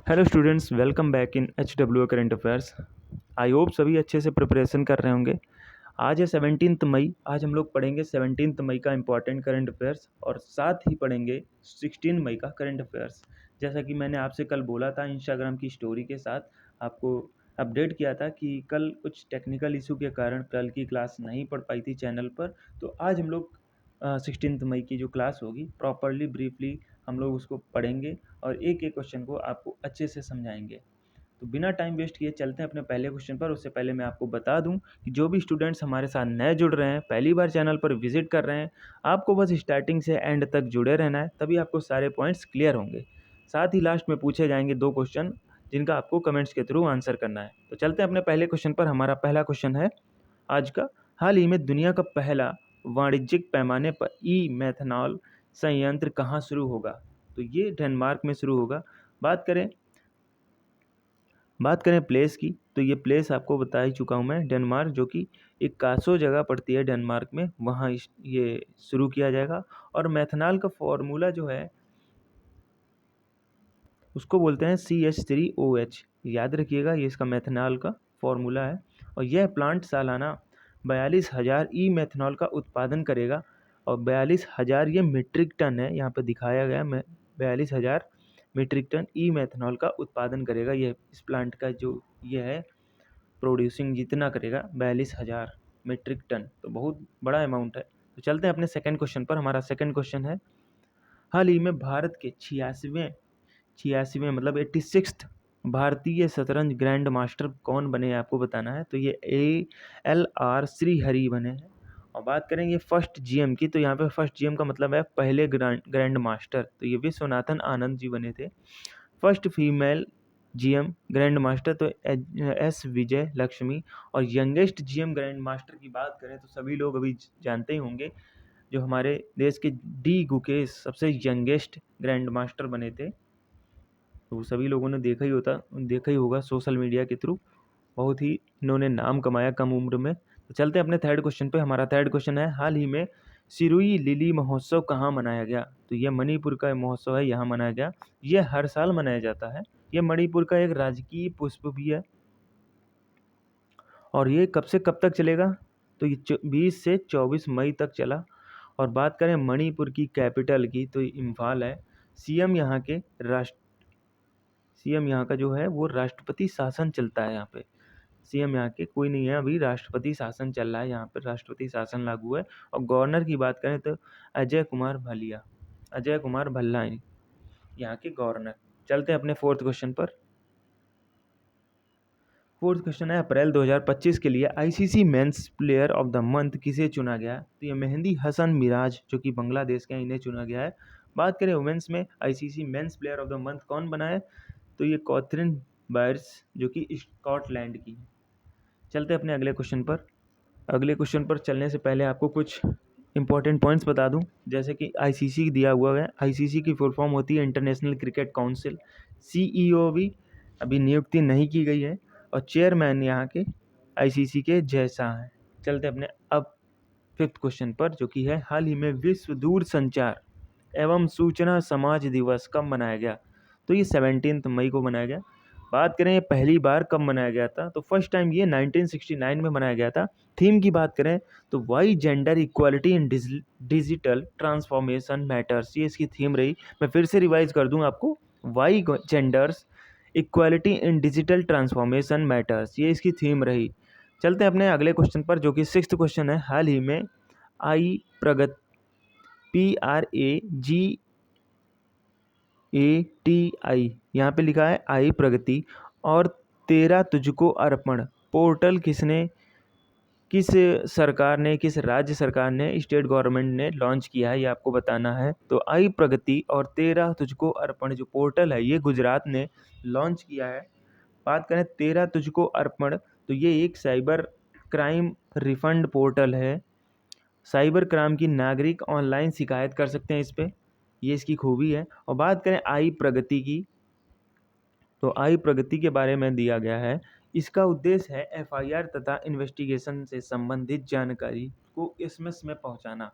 Hello students, welcome back in HW current affairs. I hope सभी अच्छे से preparation कर रहे होंगे। आज है 17 मई। आज हम लोग पढ़ेंगे 17 मई का इम्पॉर्टेंट करंट अफेयर्स और साथ ही पढ़ेंगे 16 मई का करंट अफेयर्स। जैसा कि मैंने आपसे कल बोला था, इंस्टाग्राम की स्टोरी के साथ आपको अपडेट किया था कि कल कुछ टेक्निकल इशू के कारण कल की क्लास नहीं पढ़ पाई थी चैनल पर। तो आज हम लोग 16 मई की जो क्लास होगी प्रॉपरली ब्रीफली हम लोग उसको पढ़ेंगे और एक एक क्वेश्चन को आपको अच्छे से समझाएंगे। तो बिना टाइम वेस्ट किए चलते हैं अपने पहले क्वेश्चन पर। उससे पहले मैं आपको बता दूं कि जो भी स्टूडेंट्स हमारे साथ नए जुड़ रहे हैं, पहली बार चैनल पर विजिट कर रहे हैं, आपको बस स्टार्टिंग से एंड तक जुड़े रहना है, तभी आपको सारे पॉइंट्स क्लियर होंगे। साथ ही लास्ट में पूछे जाएंगे 2 क्वेश्चन जिनका आपको कमेंट्स के थ्रू आंसर करना है। तो चलते हैं अपने पहले क्वेश्चन पर। हमारा पहला क्वेश्चन है आज का, हाल ही में दुनिया का पहला वाणिज्यिक पैमाने पर ई मेथनॉल संयंत्र कहाँ शुरू होगा? तो ये डेनमार्क में शुरू होगा। बात करें प्लेस की, तो ये प्लेस आपको बता ही चुका हूँ मैं, डेनमार्क, जो कि एक कासो जगह पड़ती है डेनमार्क में, वहाँ ये शुरू किया जाएगा। और मेथनॉल का फॉर्मूला जो है उसको बोलते हैं CH3OH। याद रखिएगा, ये इसका मेथनॉल का फॉर्मूला है। और यह प्लांट सालाना 42,000 ई मेथनॉल का उत्पादन करेगा। और 42,000 ये मीट्रिक टन है, यहाँ पे दिखाया गया है 42,000 मीट्रिक टन ई मेथनॉल का उत्पादन करेगा। ये इस प्लांट का जो ये है प्रोड्यूसिंग जितना करेगा 42,000 मीट्रिक टन, तो बहुत बड़ा अमाउंट है। तो चलते हैं अपने सेकंड क्वेश्चन पर। हमारा सेकंड क्वेश्चन है, हाल ही में भारत के 86वें मतलब 86th भारतीय शतरंज ग्रैंड मास्टर कौन बने हैं, आपको बताना है। तो ये ALR श्रीहरि बने हैं। और बात करेंगे फर्स्ट GM की, तो यहाँ पे फर्स्ट GM का मतलब है पहले ग्रैंड मास्टर, तो ये विश्वनाथन आनंद जी बने थे। First female GM grand master तो S विजय लक्ष्मी। और यंगेस्ट GM ग्रैंड मास्टर की बात करें तो सभी लोग अभी जानते ही होंगे, जो हमारे देश के D गुकेश सबसे यंगेस्ट ग्रैंड मास्टर बने थे। तो सभी लोगों ने देखा ही होगा सोशल मीडिया के थ्रू। बहुत ही इन्होंने नाम कमाया कम उम्र में। तो चलते हैं अपने थर्ड क्वेश्चन पे। हमारा थर्ड क्वेश्चन है, हाल ही में सिरुई लिली महोत्सव कहाँ मनाया गया? तो यह मणिपुर का महोत्सव है, यहाँ मनाया गया। यह हर साल मनाया जाता है। यह मणिपुर का एक राजकीय पुष्प भी है। और ये कब से कब तक चलेगा? तो ये 20 से 24 मई तक चला। और बात करें मणिपुर की कैपिटल की, तो इम्फाल है। सीएम यहाँ का जो है वो राष्ट्रपति शासन चलता है यहाँ पे। सीएम यहाँ के कोई नहीं है, अभी राष्ट्रपति शासन चल रहा है, यहाँ पर राष्ट्रपति शासन लागू है। और गवर्नर की बात करें तो अजय कुमार भल्ला यहाँ के गवर्नर। चलते हैं अपने फोर्थ क्वेश्चन पर। फोर्थ क्वेश्चन है, अप्रैल 2025 के लिए ICC men's player of the month किसे चुना गया? तो ये मेहंदी हसन मिराज, जो कि बांग्लादेश के हैं, इन्हें चुना गया है। बात करें वुमेंस में ICC men's player of the month कौन बना है? तो ये कैथरीन बायर्स, जो कि स्कॉटलैंड की है। चलते हैं अपने अगले क्वेश्चन पर। अगले क्वेश्चन पर चलने से पहले आपको कुछ इंपॉर्टेंट पॉइंट्स बता दूं, जैसे कि ICC दिया हुआ है। ICC की फुल फॉर्म होती है इंटरनेशनल क्रिकेट काउंसिल। CEO भी अभी नियुक्ति नहीं की गई है। और चेयरमैन यहाँ के ICC के जैसा है। चलते अपने अब फिफ्थ क्वेश्चन पर, जो कि है, हाल ही में विश्व दूरसंचार एवं सूचना समाज दिवस कब मनाया गया? तो ये 17 मई को मनाया गया। बात करें ये पहली बार कब मनाया गया था, तो फर्स्ट टाइम ये 1969 में मनाया गया था। थीम की बात करें तो why gender equality in digital transformation matters, ये इसकी थीम रही। मैं फिर से रिवाइज कर दूं आपको, why genders equality in digital transformation matters, ये इसकी थीम रही। चलते हैं अपने अगले क्वेश्चन पर, जो कि सिक्स्थ क्वेश्चन है, हाल ही में आई प्रगति PRAGATI, यहाँ पे लिखा है आई प्रगति और तेरा तुझको अर्पण पोर्टल किस राज्य सरकार ने, स्टेट गवर्नमेंट ने लॉन्च किया है, ये आपको बताना है। तो आई प्रगति और तेरा तुझको अर्पण जो पोर्टल है, ये गुजरात ने लॉन्च किया है। बात करें तेरा तुझको अर्पण, तो ये एक साइबर क्राइम रिफंड पोर्टल है। साइबर क्राइम की नागरिक ऑनलाइन शिकायत कर सकते हैं इस पर, ये इसकी खूबी है। और बात करें आई प्रगति की, तो आई प्रगति के बारे में दिया गया है, इसका उद्देश्य है FIR तथा इन्वेस्टिगेशन से संबंधित जानकारी को SMS में पहुंचाना।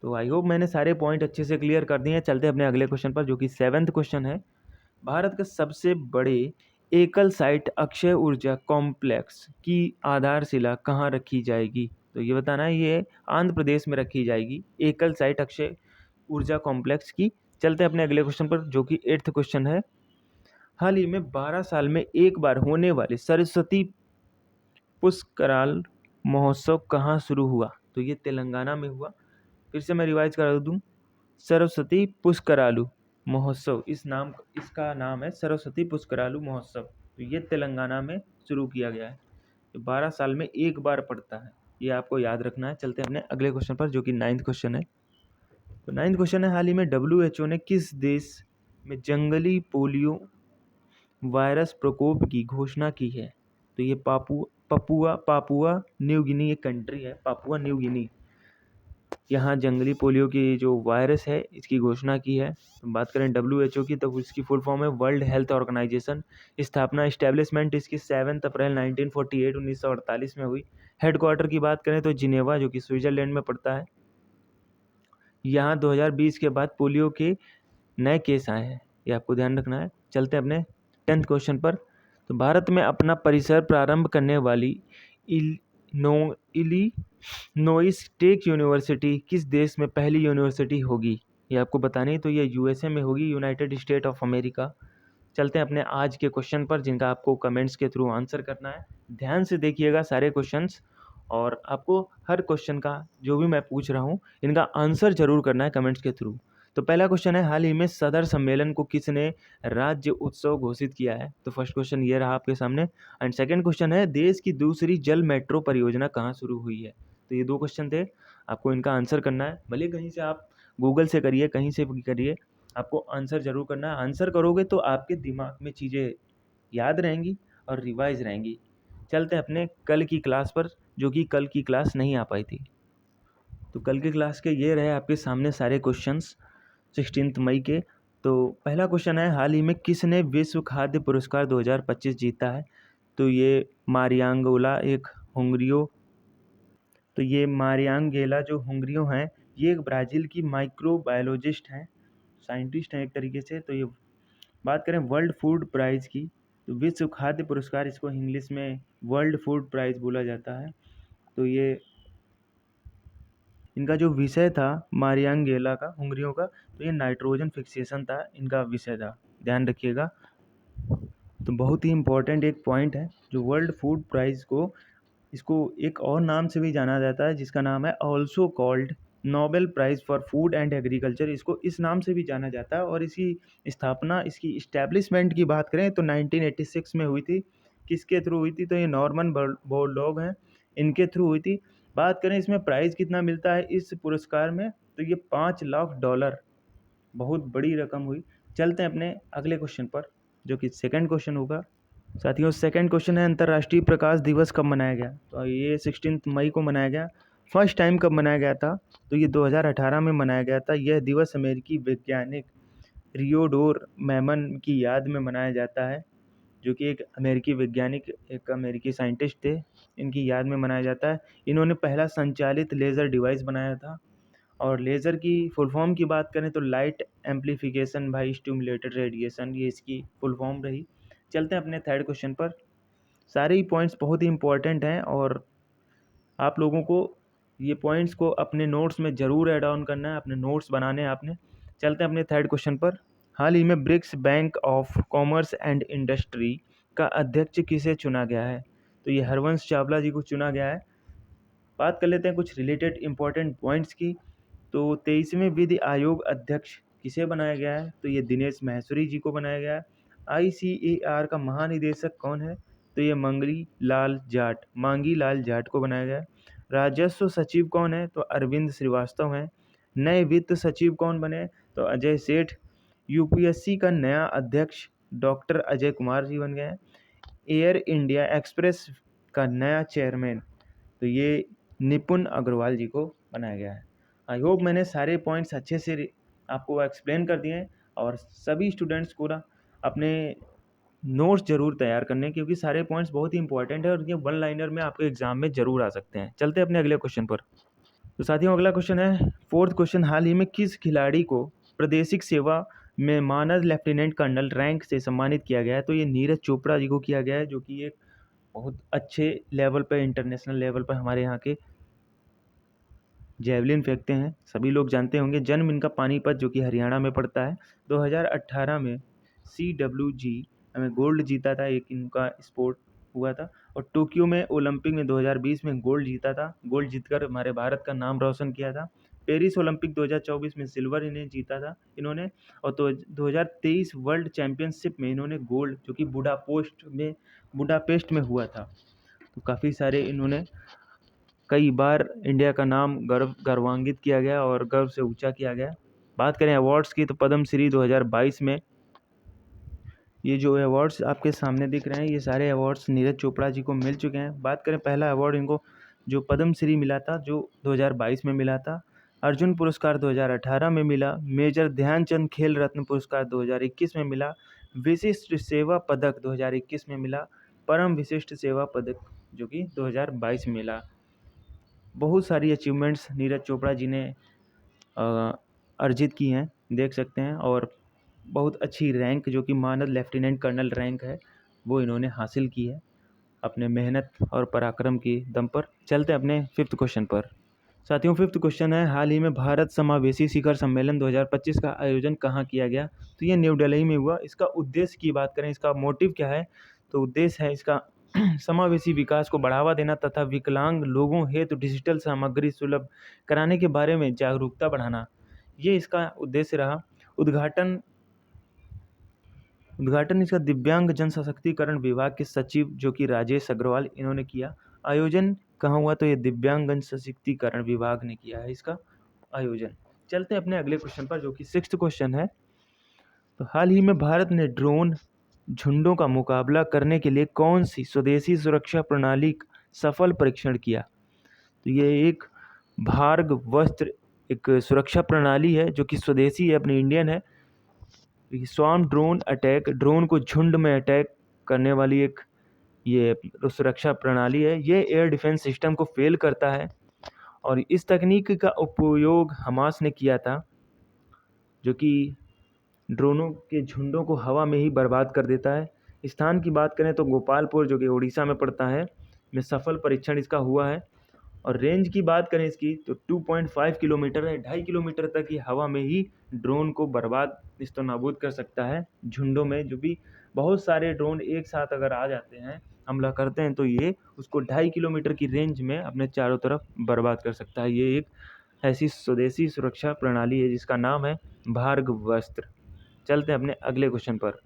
तो आई होप मैंने सारे पॉइंट अच्छे से क्लियर कर दिए हैं। चलते हैं अपने अगले क्वेश्चन पर, जो कि 7th क्वेश्चन है, भारत का सबसे बड़े एकल साइट अक्षय ऊर्जा कॉम्प्लेक्स की आधारशिला कहाँ रखी जाएगी? तो ये बताना है, ये आंध्र प्रदेश में रखी जाएगी एकल साइट अक्षय ऊर्जा कॉम्प्लेक्स की। चलते हैं अपने अगले क्वेश्चन पर, जो कि 8th क्वेश्चन है। हाल ही में 12 साल में एक बार होने वाले सरस्वती पुष्कराल महोत्सव कहाँ शुरू हुआ? तो ये तेलंगाना में हुआ। फिर से मैं रिवाइज करा दूँ, सरस्वती पुष्करालु महोत्सव, इसका नाम है सरस्वती पुष्करालु महोत्सव। तो ये तेलंगाना में शुरू किया गया है। तो 12 साल में एक बार पड़ता है, ये आपको याद रखना है। चलते हैं अपने अगले क्वेश्चन पर, जो कि 9th क्वेश्चन है। तो 9th क्वेश्चन है, हाल ही में WHO ने किस देश में जंगली पोलियो वायरस प्रकोप की घोषणा की है? तो ये पापुआ न्यू गिनी एक कंट्री है, पापुआ न्यू गिनी। यहाँ जंगली पोलियो की जो वायरस है इसकी घोषणा की है। तो बात करें WHO की, तो इसकी फुल फॉर्म है वर्ल्ड हेल्थ ऑर्गेनाइजेशन। स्थापना इस्टेब्लिशमेंट इसकी 7 अप्रैल 1948 में हुई। हेडक्वार्टर की बात करें तो जिनेवा, जो कि स्विट्जरलैंड में पड़ता है। यहाँ 2020 के बाद पोलियो के नए केस आए हैं, ये आपको ध्यान रखना है। चलते हैं अपने 10th क्वेश्चन पर। तो भारत में अपना परिसर प्रारंभ करने वाली इलिनोइस टेक यूनिवर्सिटी किस देश में पहली यूनिवर्सिटी होगी? ये आपको बतानी है। तो ये USA में होगी, यूनाइटेड स्टेट ऑफ अमेरिका। चलते हैं अपने आज के क्वेश्चन पर, जिनका आपको कमेंट्स के थ्रू आंसर करना है। ध्यान से देखिएगा सारे क्वेश्चंस, और आपको हर क्वेश्चन का जो भी मैं पूछ रहा हूँ इनका आंसर जरूर करना है कमेंट्स के थ्रू। तो पहला क्वेश्चन है, हाल ही में सदर सम्मेलन को किसने राज्य उत्सव घोषित किया है? तो फर्स्ट क्वेश्चन ये रहा आपके सामने। एंड सेकंड क्वेश्चन है, देश की दूसरी जल मेट्रो परियोजना कहाँ शुरू हुई है? तो ये 2 क्वेश्चन थे, आपको इनका आंसर करना है। भले कहीं से आप गूगल से करिए, कहीं से भी करिए, आपको आंसर जरूर करना है। आंसर करोगे तो आपके दिमाग में चीज़ें याद रहेंगी और रिवाइज रहेंगी। चलते हैं अपने कल की क्लास पर, जो कि कल की क्लास नहीं आ पाई थी। तो कल की क्लास के ये रहे आपके सामने सारे क्वेश्चंस 16 मई के। तो पहला क्वेश्चन है, हाल ही में किसने विश्व खाद्य पुरस्कार 2025 जीता है? तो ये मारियांगोला एक हुंगरियो। तो ये मारियांगेला जो हुंगरियो हैं, ये एक ब्राज़ील की माइक्रोबायोलॉजिस्ट हैं, साइंटिस्ट हैं एक तरीके से। तो ये बात करें वर्ल्ड फूड प्राइज़ की, तो विश्व खाद्य पुरस्कार, इसको इंग्लिश में वर्ल्ड फूड प्राइज़ बोला जाता है। तो ये इनका जो विषय था मारियांगेला का, हुंगरियों का, तो ये नाइट्रोजन फिक्सेशन था इनका विषय था, ध्यान रखिएगा। तो बहुत ही इम्पोर्टेंट एक पॉइंट है, जो वर्ल्ड फूड प्राइज़ को, इसको एक और नाम से भी जाना जाता है, जिसका नाम है also called Nobel prize for food and agriculture. इसको इस नाम से भी जाना जाता है। और इसकी स्थापना, इसकी इस्टेब्लिशमेंट की बात करें तो 1986 में हुई थी। किसके थ्रू हुई थी? तो ये नॉर्मन बोरलॉग हैं, इनके थ्रू हुई थी। बात करें इसमें प्राइज़ कितना मिलता है इस पुरस्कार में, तो ये $5 लाख, बहुत बड़ी रकम हुई। चलते हैं अपने अगले क्वेश्चन पर, जो कि सेकंड क्वेश्चन होगा। साथियों, सेकंड क्वेश्चन है, अंतर्राष्ट्रीय प्रकाश दिवस कब मनाया गया? तो ये 16 मई को मनाया गया। फर्स्ट टाइम कब मनाया गया था? तो ये 2018 में मनाया गया था। यह दिवस अमेरिकी वैज्ञानिक रियोडोर मैमन की याद में मनाया जाता है, जो कि एक अमेरिकी वैज्ञानिक, एक अमेरिकी साइंटिस्ट थे, इनकी याद में मनाया जाता है। इन्होंने पहला संचालित लेज़र डिवाइस बनाया था। और लेज़र की फुल फॉर्म की बात करें तो light amplification by stimulated radiation, ये इसकी फुल फॉर्म रही। चलते हैं अपने थर्ड क्वेश्चन पर। सारे ही पॉइंट्स बहुत ही इंपॉर्टेंट हैं, और आप लोगों को ये पॉइंट्स को अपने नोट्स में ज़रूर ऐड ऑन करना है, अपने नोट्स बनाने हैं आपने। चलते हैं अपने थर्ड क्वेश्चन पर। हाल ही में BRICS bank of commerce and industry का अध्यक्ष किसे चुना गया है? तो ये हरवंश चावला जी को चुना गया है। बात कर लेते हैं कुछ रिलेटेड इंपॉर्टेंट पॉइंट्स की। तो 23वें विधि आयोग अध्यक्ष किसे बनाया गया है? तो ये दिनेश माहेश्वरी जी को बनाया गया है। ICAR का महानिदेशक कौन है? तो ये मांगी लाल जाट को बनाया गया है। राजस्व सचिव कौन है? तो अरविंद श्रीवास्तव हैं। नए वित्त सचिव कौन बने? तो अजय सेठ। UPSC का नया अध्यक्ष डॉक्टर अजय कुमार जी बन गए हैं। एयर इंडिया एक्सप्रेस का नया चेयरमैन, तो ये निपुण अग्रवाल जी को बनाया गया है। आई होप मैंने सारे पॉइंट्स अच्छे से आपको एक्सप्लेन कर दिए हैं। और सभी स्टूडेंट्स को ना अपने नोट्स ज़रूर तैयार करने हैं, क्योंकि सारे पॉइंट्स बहुत ही इंपॉर्टेंट है, और ये 1 लाइनर में आपके एग्जाम में ज़रूर आ सकते हैं। चलते हैं अपने अगले क्वेश्चन पर। तो साथियों, अगला क्वेश्चन है, फोर्थ क्वेश्चन, हाल ही में किस खिलाड़ी को प्रादेशिक सेवा में मानद लेफ्टिनेंट कर्नल रैंक से सम्मानित किया गया है? तो ये नीरज चोपड़ा जी को किया गया है, जो कि एक बहुत अच्छे लेवल पर, इंटरनेशनल लेवल पर हमारे यहाँ के जेवलिन फेंकते हैं, सभी लोग जानते होंगे। जन्म इनका पानीपत, जो कि हरियाणा में पड़ता है। 2018 में CWG में गोल्ड जीता था, एक इनका स्पोर्ट हुआ था। और टोक्यो में ओलंपिक में 2020 में गोल्ड जीता था, गोल्ड जीतकर हमारे भारत का नाम रोशन किया था। पेरिस ओलंपिक 2024 में सिल्वर इन्हें जीता था इन्होंने। और तो 2023 वर्ल्ड चैंपियनशिप में इन्होंने गोल्ड, जो कि बुडापेस्ट में हुआ था। तो काफ़ी सारे इन्होंने कई बार इंडिया का नाम गर्वान्वित किया गया और गर्व से ऊंचा किया गया। बात करें अवार्ड्स की, तो पद्म श्री 2022 में, ये जो अवार्ड्स आपके सामने दिख रहे हैं, ये सारे अवार्ड्स नीरज चोपड़ा जी को मिल चुके हैं। बात करें पहला अवार्ड इनको जो पद्म श्री मिला था, जो 2022 में मिला था। अर्जुन पुरस्कार 2018 में मिला। मेजर ध्यानचंद खेल रत्न पुरस्कार 2021 में मिला। विशिष्ट सेवा पदक 2021 में मिला। परम विशिष्ट सेवा पदक जो कि 2022 में मिला। बहुत सारी अचीवमेंट्स नीरज चोपड़ा जी ने अर्जित की हैं, देख सकते हैं। और बहुत अच्छी रैंक, जो कि मानद लेफ्टिनेंट कर्नल रैंक है, वो इन्होंने हासिल की है अपने मेहनत और पराक्रम के दम पर। चलते हैं अपने 5th क्वेश्चन पर। साथियों, 5th क्वेश्चन है, हाल ही में भारत समावेशी शिखर सम्मेलन 2025 का आयोजन कहाँ किया गया? तो ये न्यू दिल्ली में हुआ। इसका उद्देश्य की बात करें, इसका मोटिव क्या है, तो उद्देश्य है इसका समावेशी विकास को बढ़ावा देना तथा विकलांग लोगों हेतु डिजिटल सामग्री सुलभ कराने के बारे में जागरूकता बढ़ाना, ये इसका उद्देश्य रहा। उद्घाटन इसका दिव्यांग जन सशक्तिकरण विभाग के सचिव, जो कि राजेश अग्रवाल, इन्होंने किया। आयोजन कहाँ हुआ? तो ये दिव्यांग जन सशक्तिकरण विभाग ने किया है इसका आयोजन। चलते हैं अपने अगले क्वेश्चन पर, जो कि 6th क्वेश्चन है। तो हाल ही में भारत ने ड्रोन झुंडों का मुकाबला करने के लिए कौन सी स्वदेशी सुरक्षा प्रणाली का सफल परीक्षण किया? तो ये एक भार्ग वस्त्र एक सुरक्षा प्रणाली है, जो कि स्वदेशी है, अपनी इंडियन है। स्वार्म ड्रोन अटैक, ड्रोन को झुंड में अटैक करने वाली एक ये सुरक्षा प्रणाली है। ये एयर डिफेंस सिस्टम को फेल करता है और इस तकनीक का उपयोग हमास ने किया था, जो कि ड्रोनों के झुंडों को हवा में ही बर्बाद कर देता है। स्थान की बात करें तो गोपालपुर, जो कि उड़ीसा में पड़ता है, में सफल परीक्षण इसका हुआ है। और रेंज की बात करें इसकी, तो 2.5 किलोमीटर है, 2.5 किलोमीटर तक ही हवा में ही ड्रोन को बर्बाद निस्तनाबूद कर सकता है झुंडों में। जो भी बहुत सारे ड्रोन एक साथ अगर आ जाते हैं, हमला करते हैं, तो ये उसको 2.5 किलोमीटर की रेंज में अपने चारों तरफ बर्बाद कर सकता है। ये एक ऐसी स्वदेशी सुरक्षा प्रणाली है जिसका नाम है भार्गवस्त्र। चलते हैं अपने अगले क्वेश्चन पर।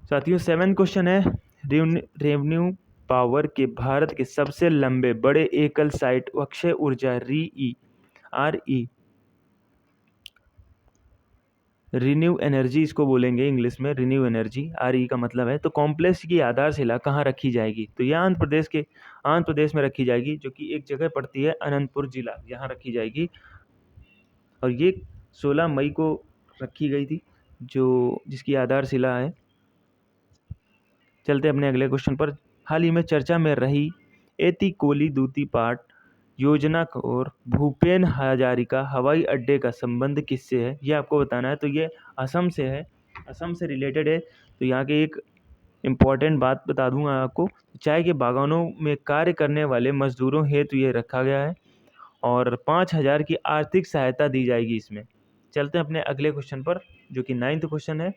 साथियों, 7th क्वेश्चन है, रेवेन्यू पावर के भारत के सबसे लंबे बड़े एकल साइट अक्षय ऊर्जा रिन्यू एनर्जी इसको बोलेंगे इंग्लिश में, रिन्यू एनर्जी, RE का मतलब है। तो कॉम्प्लेक्स की आधारशिला कहाँ रखी जाएगी? तो यह आंध्र प्रदेश में रखी जाएगी, जो कि एक जगह पड़ती है अनंतपुर जिला, यहाँ रखी जाएगी। और ये 16 मई को रखी गई थी, जो जिसकी आधारशिला है। चलते अपने अगले क्वेश्चन पर। हाल ही में चर्चा में रही एतिकोली दूती पाट योजना और भूपेन हजारिका हवाई अड्डे का संबंध किससे है? ये आपको बताना है। तो ये असम से है, असम से रिलेटेड है। तो यहाँ के एक इम्पॉर्टेंट बात बता दूंगा आपको, चाय के बागानों में कार्य करने वाले मजदूरों हेतु ये रखा गया है और 5,000 की आर्थिक सहायता दी जाएगी इसमें। चलते हैं अपने अगले क्वेश्चन पर, जो कि 9th क्वेश्चन है।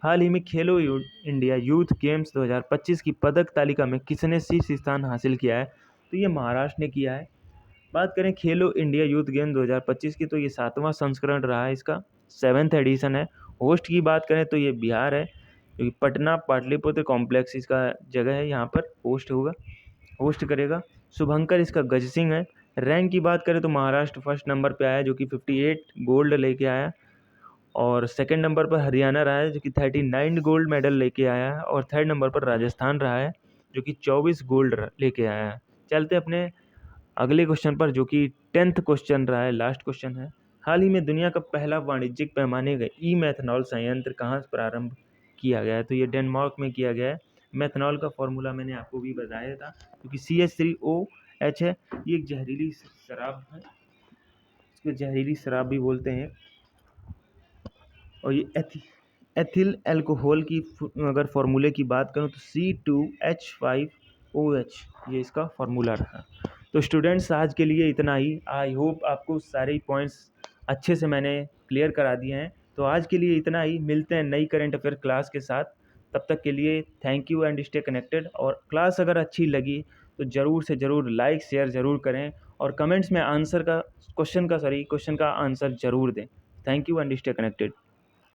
हाल ही में खेलो इंडिया यूथ गेम्स 2025 की पदक तालिका में किसने शीर्ष स्थान हासिल किया है? तो ये महाराष्ट्र ने किया है। बात करें खेलो इंडिया यूथ गेम 2025 की, तो ये 7वां संस्करण रहा है, इसका 7th एडिशन है। होस्ट की बात करें तो ये बिहार है, क्योंकि पटना पाटलिपुत्र कॉम्प्लेक्स इसका जगह है, यहाँ पर होस्ट करेगा। शुभंकर इसका गज सिंह है। रैंक की बात करें तो महाराष्ट्र फर्स्ट नंबर पे आया, जो कि 58 गोल्ड लेके आया। और सेकंड नंबर पर हरियाणा रहा है, जो कि 39 गोल्ड मेडल लेके आया है। और थर्ड नंबर पर राजस्थान रहा है, जो कि 24 गोल्ड लेके आया है। चलते अपने अगले क्वेश्चन पर, जो कि 10th क्वेश्चन रहा है, लास्ट क्वेश्चन है। हाल ही में दुनिया का पहला वाणिज्यिक पैमाने का मेथनॉल संयंत्र कहाँ प्रारंभ किया गया है? तो ये डेनमार्क में किया गया है। मेथनॉल का फॉर्मूला मैंने आपको भी बताया था, क्योंकि CH3OH है। ये एक जहरीली शराब है, इसको जहरीली शराब भी बोलते हैं। और ये एथिल अल्कोहल की अगर फार्मूले की बात करूँ तो C2H5OH ये इसका फार्मूला रहा। तो स्टूडेंट्स आज के लिए इतना ही। आई होप आपको सारे पॉइंट्स अच्छे से मैंने क्लियर करा दिए हैं। तो आज के लिए इतना ही, मिलते हैं नई करंट अफेयर क्लास के साथ। तब तक के लिए thank you and stay connected. और क्लास अगर अच्छी लगी तो ज़रूर से ज़रूर लाइक शेयर ज़रूर करें और कमेंट्स में क्वेश्चन का आंसर ज़रूर दें। Thank you and stay connected.